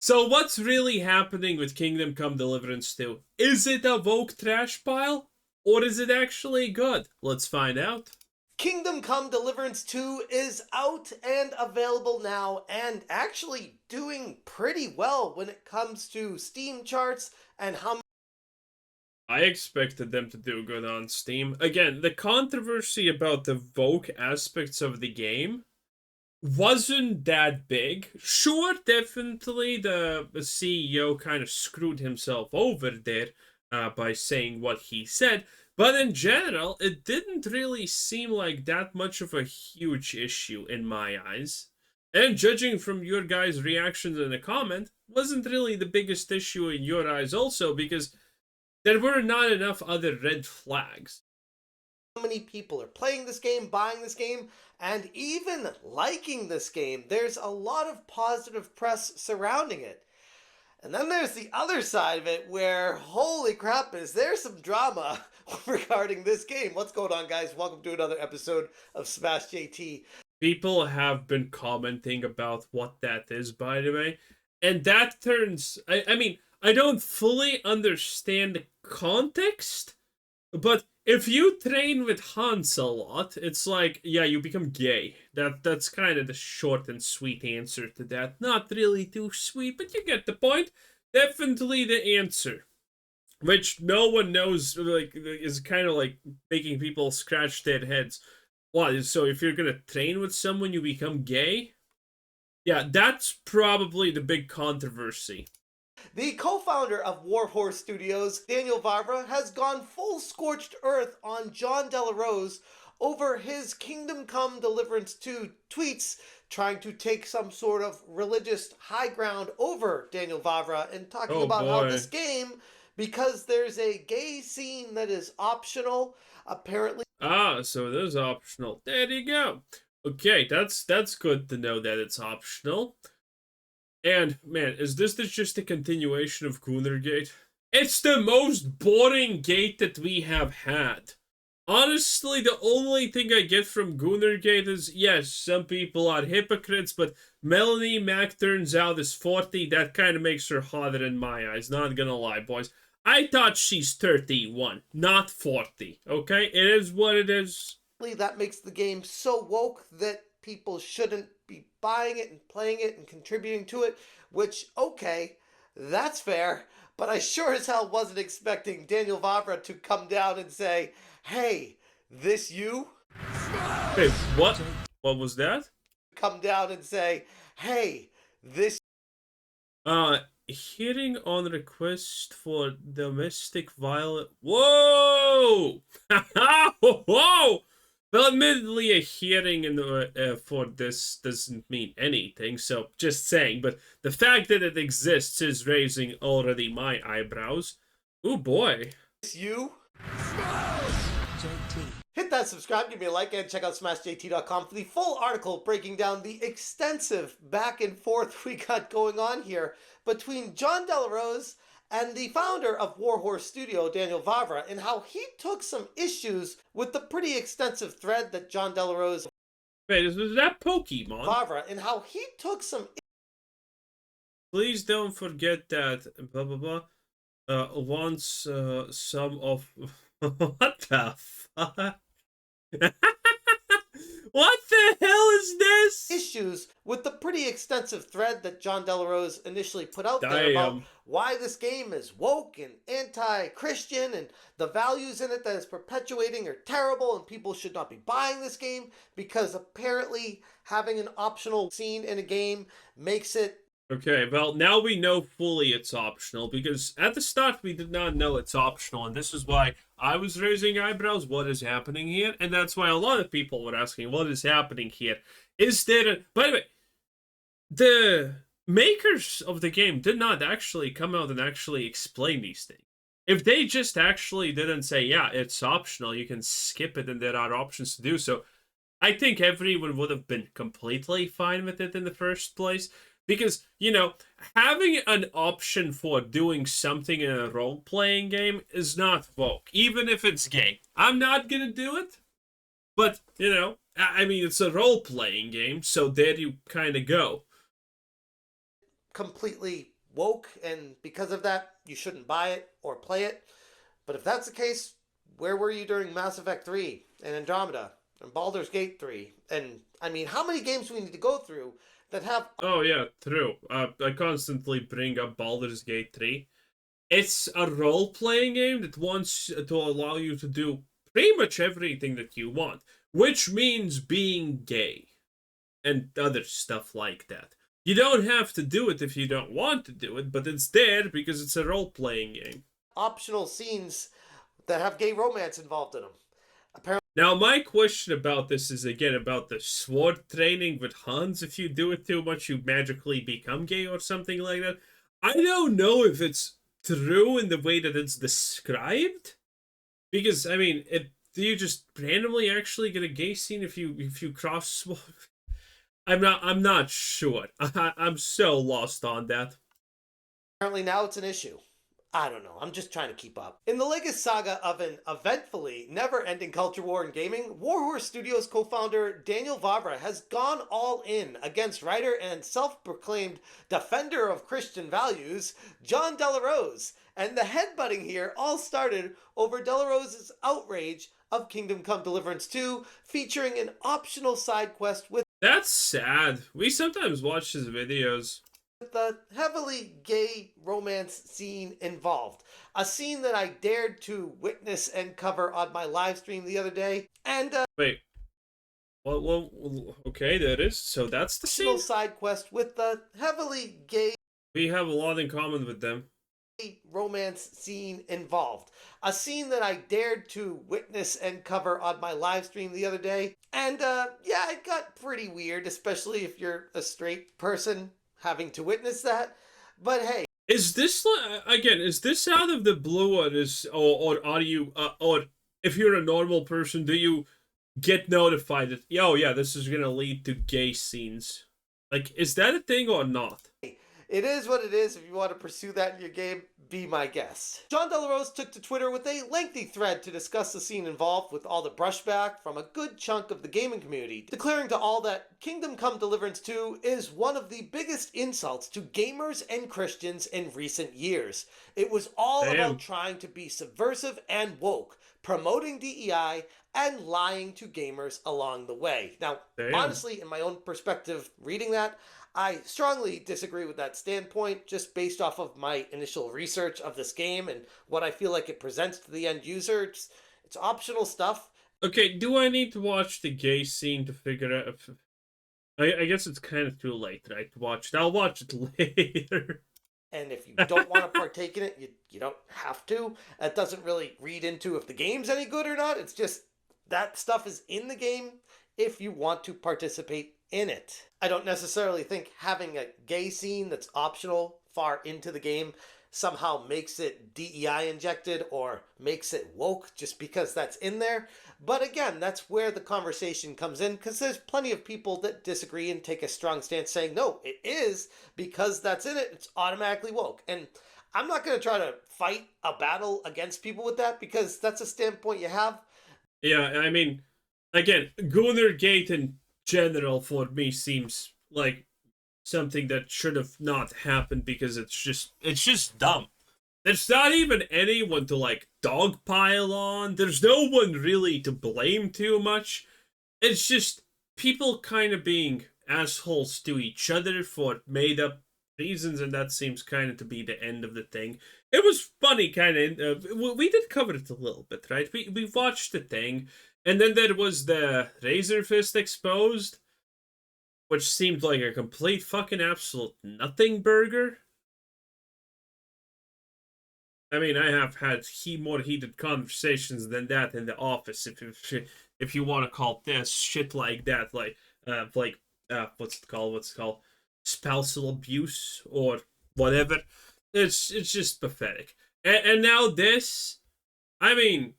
So what's really happening with Kingdom Come Deliverance 2? Is it a woke trash pile? Or is it actually good? Let's find out. Kingdom Come Deliverance 2 is out and available now and actually doing pretty well when it comes to Steam charts and how I expected them to do good on Steam. Again, the controversy about the woke aspects of the game wasn't that big. Sure, definitely the CEO kind of screwed himself over there by saying what he said, but in general, it didn't really seem like that much of a huge issue in my eyes. And judging from your guys' reactions in the comment, wasn't really the biggest issue in your eyes also because there were not enough other red flags. many people are playing this game, buying this game, and even liking this game. There's a lot of positive press surrounding it. And then there's the other side of it where, holy crap, is there some drama regarding this game. What's going on, guys? Welcome to another episode of Smash JT. People have been commenting about what that is, by the way. And that turns. I mean, I don't fully understand the context, but if you train with Hans a lot, it's like, yeah, you become gay. That's kind of the short and sweet answer to that. Not really too sweet, but you get the point. Definitely the answer. Which no one knows, like, is kind of like making people scratch their heads. What, so if you're gonna train with someone, you become gay? Yeah, that's probably the big controversy. The co-founder of Warhorse Studios, Daniel Vávra, has gone full scorched earth on Jon Del Arroz over his Kingdom Come Deliverance 2 tweets, trying to take some sort of religious high ground over Daniel Vávra and talking Oh about how boy. this game, because there's a gay scene that is optional, apparently. Ah, so it is optional. There you go. Okay, that's good to know that it's optional. And man, is this just a continuation of GoonerGate? It's the most boring gate that we have had. Honestly, the only thing I get from GoonerGate is, yes, some people are hypocrites, but Melanie Mac turns out is 40. That kind of makes her hotter in my eyes. Not gonna lie, boys. I thought she's 31, not 40. Okay? It is what it is. That makes the game so woke that people shouldn't be buying it and playing it and contributing to it, which, okay, that's fair, but I sure as hell wasn't expecting Daniel Vávra to come down and say, hey, this you? Wait, what? What was that? Come down and say, hey, this. Hearing on request for domestic violence. Whoa! Whoa! Well, admittedly, a hearing for this doesn't mean anything, so just saying. But the fact that it exists is raising already my eyebrows. Oh boy. You? Hit that subscribe, give me a like, and check out SmashJT.com for the full article breaking down the extensive back and forth we got going on here between Jon Del Arroz and the founder of Warhorse Studio, Daniel Vávra, and how he took some issues with the pretty extensive thread that Jon Del Arroz. Wait, is that Pokemon? Vávra, and how he took some. Please don't forget that blah blah blah. Once some of what the fuck? What the hell is this? Issues with the pretty extensive thread that Jon Del Arroz initially put out there about why this game is woke and anti-Christian and the values in it that it's perpetuating are terrible and people should not be buying this game because apparently having an optional scene in a game makes it. Okay, well, now we know fully it's optional, because at the start we did not know it's optional, and this is why I was raising eyebrows, what is happening here? And that's why a lot of people were asking, what is happening here? Is there a... By the way, the makers of the game did not actually come out and actually explain these things. If they just actually didn't say, yeah, it's optional, you can skip it and there are options to do so, I think everyone would have been completely fine with it in the first place. Because, you know, having an option for doing something in a role-playing game is not woke, even if it's gay. I'm not gonna do it, but, you know, I mean, it's a role-playing game, so there you kind of go. completely woke, and because of that, you shouldn't buy it or play it. But if that's the case, where were you during Mass Effect 3 and Andromeda and Baldur's Gate 3? And I mean, how many games do we need to go through that have. Oh yeah, true. I constantly bring up Baldur's Gate 3. It's a role-playing game that wants to allow you to do pretty much everything that you want, which means being gay and other stuff like that. You don't have to do it if you don't want to do it, but it's there because it's a role-playing game. Optional scenes that have gay romance involved in them. Apparently, now, my question about this is again about the sword training with Hans. If you do it too much, you magically become gay or something like that. I don't know if it's true in the way that it's described, because I mean, do you just randomly actually get a gay scene if you cross sword? I'm not sure. I'm so lost on that. apparently now it's an issue. I don't know. I'm just trying to keep up. In the latest saga of an eventfully never-ending culture war in gaming, Warhorse Studios co-founder Daniel Vávra has gone all in against writer and self-proclaimed defender of Christian values, Jon Del Arroz. And the headbutting here all started over Del Arroz's outrage of Kingdom Come Deliverance 2, featuring an optional side quest with. That's sad. We sometimes watch his videos. The heavily gay romance scene involved. A scene that I dared to witness and cover on my live stream the other day. And wait. Well, okay, that is. So that's the scene? Side quest with the heavily gay. We have a lot in common with them. Romance scene involved. A scene that I dared to witness and cover on my live stream the other day. And yeah, it got pretty weird, especially if you're a straight person having to witness that. But hey, is this again? Is this out of the blue, or are you, or if you're a normal person, do you get notified that oh yeah, this is gonna lead to gay scenes? Like, is that a thing or not? It is what it is. If you want to pursue that in your game, be my guest. Jon Del Arroz took to Twitter with a lengthy thread to discuss the scene involved with all the brushback from a good chunk of the gaming community, declaring to all that Kingdom Come Deliverance 2 is one of the biggest insults to gamers and Christians in recent years. It was all about trying to be subversive and woke, promoting DEI, and lying to gamers along the way. Now, honestly, in my own perspective, reading that, I strongly disagree with that standpoint, just based off of my initial research of this game and what I feel like it presents to the end user. It's optional stuff. Okay, do I need to watch the gay scene to figure out if... I guess it's kind of too late, right, to watch it. I'll watch it later. And if you don't want to partake in it, you don't have to. That doesn't really read into if the game's any good or not. It's just that stuff is in the game if you want to participate in it. I don't necessarily think having a gay scene that's optional far into the game somehow makes it DEI injected or makes it woke just because that's in there. But again, that's where the conversation comes in, because there's plenty of people that disagree and take a strong stance saying, no, it is because that's in it. It's automatically woke. And I'm not going to try to fight a battle against people with that, because that's a standpoint you have. Yeah, I mean, again, GoonerGate in general for me seems like something that should have not happened, because it's just dumb. There's not even anyone to like dogpile on. There's no one really to blame too much. It's just people kind of being assholes to each other for made up reasons, and that seems kind of to be the end of the thing. It was funny, kind of. We did cover it a little bit, right? We watched the thing, and then there was the Razor Fist exposed, which seemed like a complete fucking absolute nothing burger. I mean, I have had more heated conversations than that in the office, if you want to call this shit like that, like what's it called? Spousal abuse or whatever. It's just pathetic. And now this, I mean,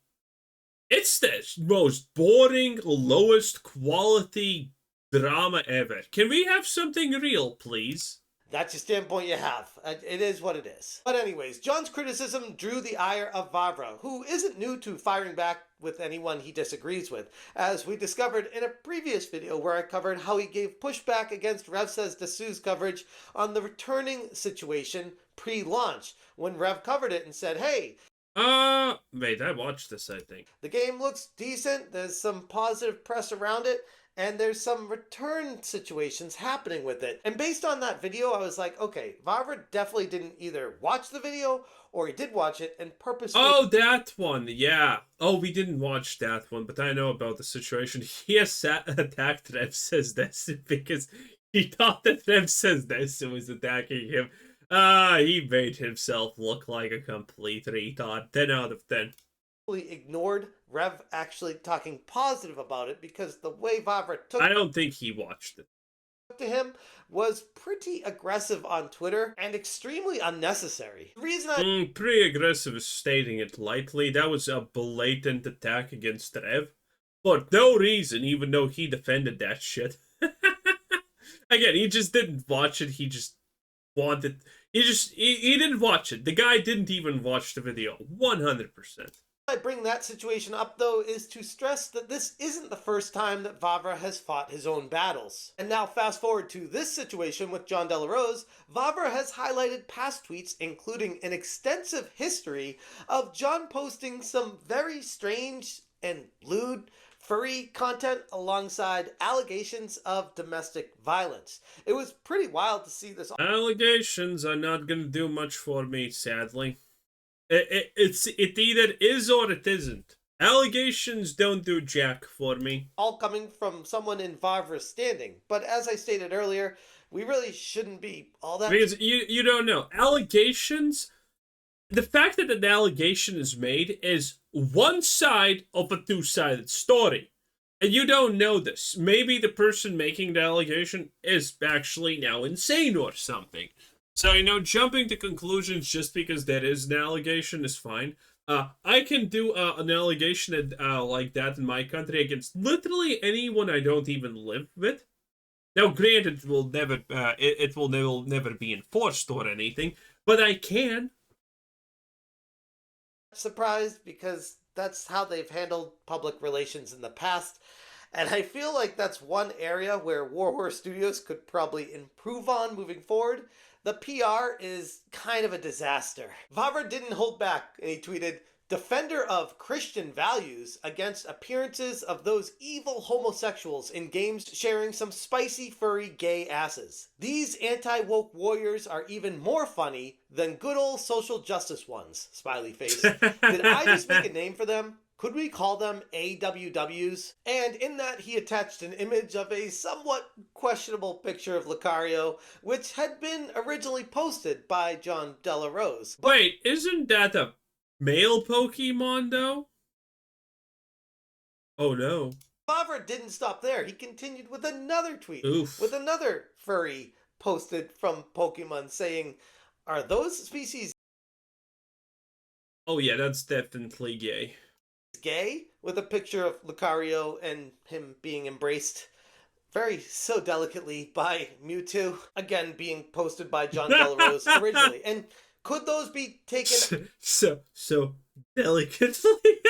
it's the most boring, lowest quality drama ever. Can we have something real, please? That's your standpoint you have. It is what it is. But anyways, Jon's criticism drew the ire of Vávra, who isn't new to firing back with anyone he disagrees with, as we discovered in a previous video where I covered how he gave pushback against Rev Says Dessou's coverage on the returning situation pre-launch, when Rev covered it and said, hey, wait, I watched this, I think. the game looks decent, there's some positive press around it, and there's some return situations happening with it. And based on that video, I was like, okay, Vávra definitely didn't either watch the video or he did watch it and purposely... Oh, that one, yeah. Oh, we didn't watch that one, but I know about the situation. He has attacked Rev Says Dessou because he thought that Rev Says Dessou was attacking him. He made himself look like a complete retard. 10 out of 10. ignored Rev actually talking positive about it because the way Vávra took I don't think he watched it. to him was pretty aggressive on Twitter and extremely unnecessary. The reason I Pretty aggressive is stating it lightly. That was a blatant attack against Rev. For no reason, even though he defended that shit. Again, he just didn't watch it. He just wanted... He didn't watch it. The guy didn't even watch the video. 100%. I bring that situation up, though, is to stress that this isn't the first time that Vávra has fought his own battles. And now fast forward to this situation with Jon Del Arroz, Vávra has highlighted past tweets, including an extensive history of Jon posting some very strange and lewd furry content alongside allegations of domestic violence. It was pretty wild to see this. Allegations are not gonna do much for me, sadly. It either is or it isn't. Allegations don't do jack for me. All coming from someone in Vávra's standing. But as I stated earlier, we really shouldn't be all that... Because you don't know. Allegations... The fact that an allegation is made is one side of a two-sided story. And you don't know this. Maybe the person making the allegation is actually now insane or something. So, jumping to conclusions just because there is an allegation is fine. I can do an allegation like that in my country against literally anyone I don't even live with. Now, granted, it will never be enforced or anything, but I can. Surprised because that's how they've handled public relations in the past. And I feel like that's one area where Warhorse Studios could probably improve on moving forward. The PR is kind of a disaster. Vávra didn't hold back, and he tweeted, "Defender of Christian values against appearances of those evil homosexuals in games sharing some spicy furry gay asses. These anti-woke warriors are even more funny than good old social justice ones." Smiley face. Did I just make a name for them? Could we call them AWWs? And in that, he attached an image of a somewhat questionable picture of Lucario, which had been originally posted by Jon Del Arroz. Wait, isn't that a male Pokemon, though? Oh, no. Vávra didn't stop there. He continued with another tweet. Oof. With another furry posted from Pokemon saying, "Are those species Oh, yeah, that's definitely gay. gay?" With a picture of Lucario and him being embraced so delicately by Mewtwo. Again, being posted by Jon Del Arroz originally. And could those be taken So delicately?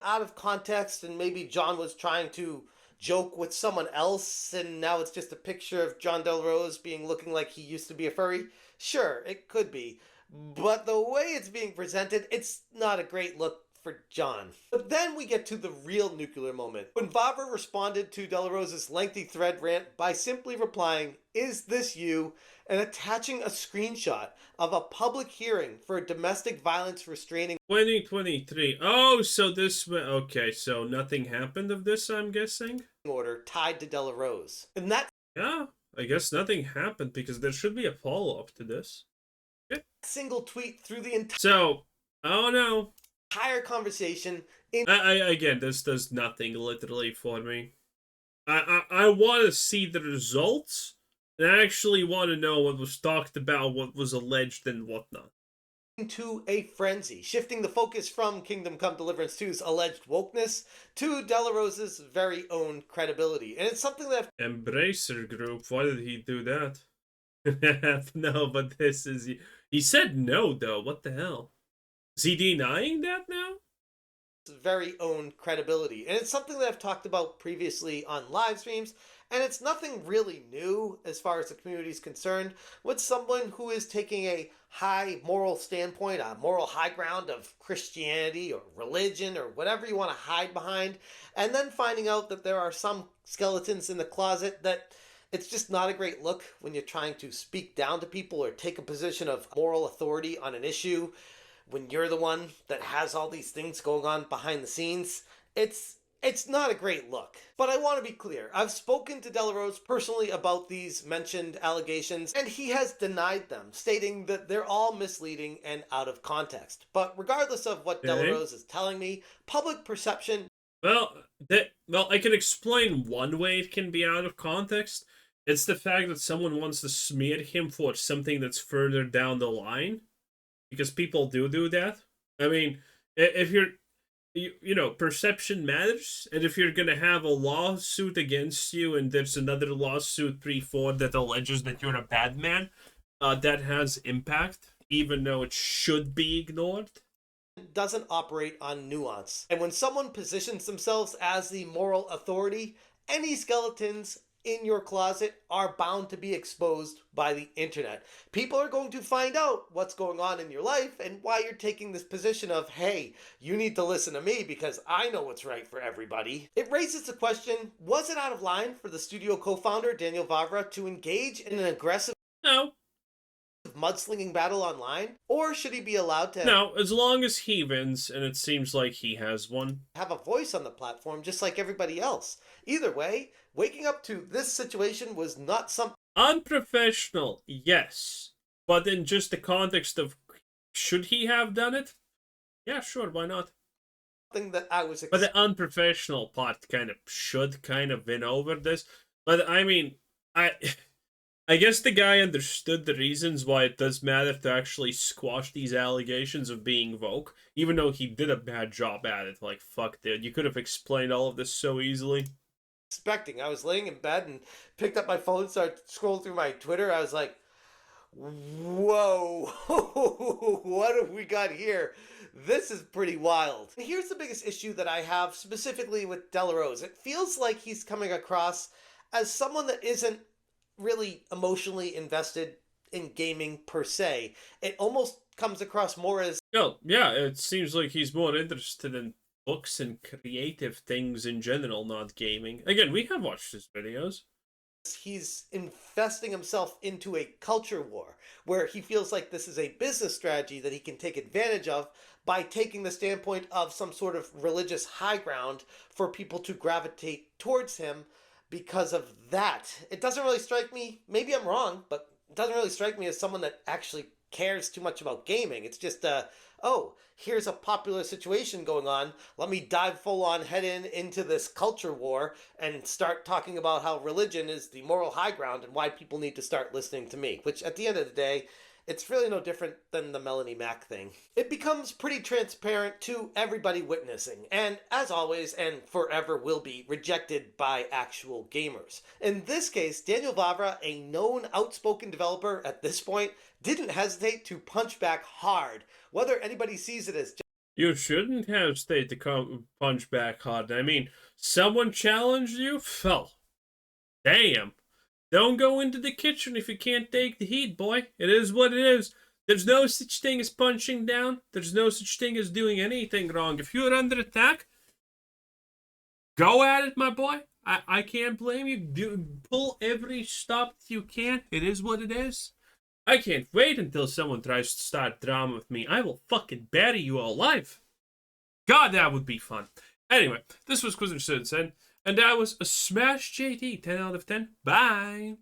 out of context, and maybe Jon was trying to joke with someone else and now it's just a picture of Jon Del Arroz looking like he used to be a furry? Sure, it could be. But the way it's being presented, it's not a great look for Jon. But then we get to the real nuclear moment, when Vávra responded to Del Arroz's lengthy thread rant by simply replying, "Is this you?" and attaching a screenshot of a public hearing for a domestic violence restraining 2023. Oh, so okay, so nothing happened of this, I'm guessing? order tied to Del Arroz. And that Yeah, I guess nothing happened because there should be a follow-up to this. Okay. single tweet through the So, oh no. entire conversation Again, this does nothing literally for me. I want to see the results, and I actually want to know what was talked about, what was alleged, and whatnot. into a frenzy, shifting the focus from Kingdom Come Deliverance 2's alleged wokeness to Del Arroz's very own credibility. And it's something that Embracer Group, why did he do that? No, but this is... He said no, though. What the hell? Is he denying that now? Very own credibility. And it's something that I've talked about previously on live streams, and it's nothing really new as far as the community is concerned. With someone who is taking a high moral standpoint, a moral high ground of Christianity or religion or whatever you want to hide behind, and then finding out that there are some skeletons in the closet that it's just not a great look when you're trying to speak down to people or take a position of moral authority on an issue when you're the one that has all these things going on behind the scenes. It's not a great look. But I want to be clear. I've spoken to Del Arroz personally about these mentioned allegations, and he has denied them, stating that they're all misleading and out of context. But regardless of what Del Arroz is telling me, public perception... Well, I can explain one way it can be out of context. It's the fact that someone wants to smear him for something that's further down the line. Because people do that. I mean, if perception matters. And if you're going to have a lawsuit against you and there's another lawsuit 3-4 that alleges that you're a bad man, that has impact, even though it should be ignored. Doesn't operate on nuance. And when someone positions themselves as the moral authority, any skeletons in your closet are bound to be exposed by the internet. People are going to find out what's going on in your life and why you're taking this position of, hey, you need to listen to me because I know what's right for everybody. It raises the question, was it out of line for the studio co-founder Daniel Vávra to engage in an aggressive mudslinging battle online? Or should he be allowed to... No, as long as he wins, and it seems like he has one. ...have a voice on the platform just like everybody else. Either way, waking up to this situation was not some... Unprofessional, yes. But in just the context of, should he have done it? Yeah, sure, why not? That I was... But the unprofessional part should win over this. But I mean, I guess the guy understood the reasons why it does matter to actually squash these allegations of being woke, even though he did a bad job at it. Like, fuck, dude, you could have explained all of this so easily. I was laying in bed and picked up my phone, started scrolling through my Twitter. I was like, whoa, what have we got here? This is pretty wild. And here's the biggest issue that I have specifically with Del Arroz. It feels like he's coming across as someone that isn't really emotionally invested in gaming per se. It almost comes across more as... Oh, yeah, it seems like he's more interested in books and creative things in general, not gaming. Again, we have watched his videos. He's investing himself into a culture war where he feels like this is a business strategy that he can take advantage of by taking the standpoint of some sort of religious high ground for people to gravitate towards him because of that. It doesn't really strike me, maybe I'm wrong, but it doesn't really strike me as someone that actually cares too much about gaming. It's just, oh, here's a popular situation going on. Let me dive full on head into this culture war and start talking about how religion is the moral high ground and why people need to start listening to me. Which, at the end of the day, it's really no different than the Melanie Mac thing. It becomes pretty transparent to everybody witnessing, and as always, and forever will be, rejected by actual gamers. In this case, Daniel Vávra, a known outspoken developer at this point, didn't hesitate to punch back hard, whether anybody sees it as... You shouldn't hesitate to punch back hard. I mean, someone challenged you? Well, damn. Don't go into the kitchen if you can't take the heat, boy. It is what it is. There's no such thing as punching down. There's no such thing as doing anything wrong. If you're under attack, go at it, my boy. I can't blame you. Pull every stop you can. It is what it is. I can't wait until someone tries to start drama with me. I will fucking bury you all alive. God, that would be fun. Anyway, this was Quiz and that was a Smash JT 10 out of 10. Bye.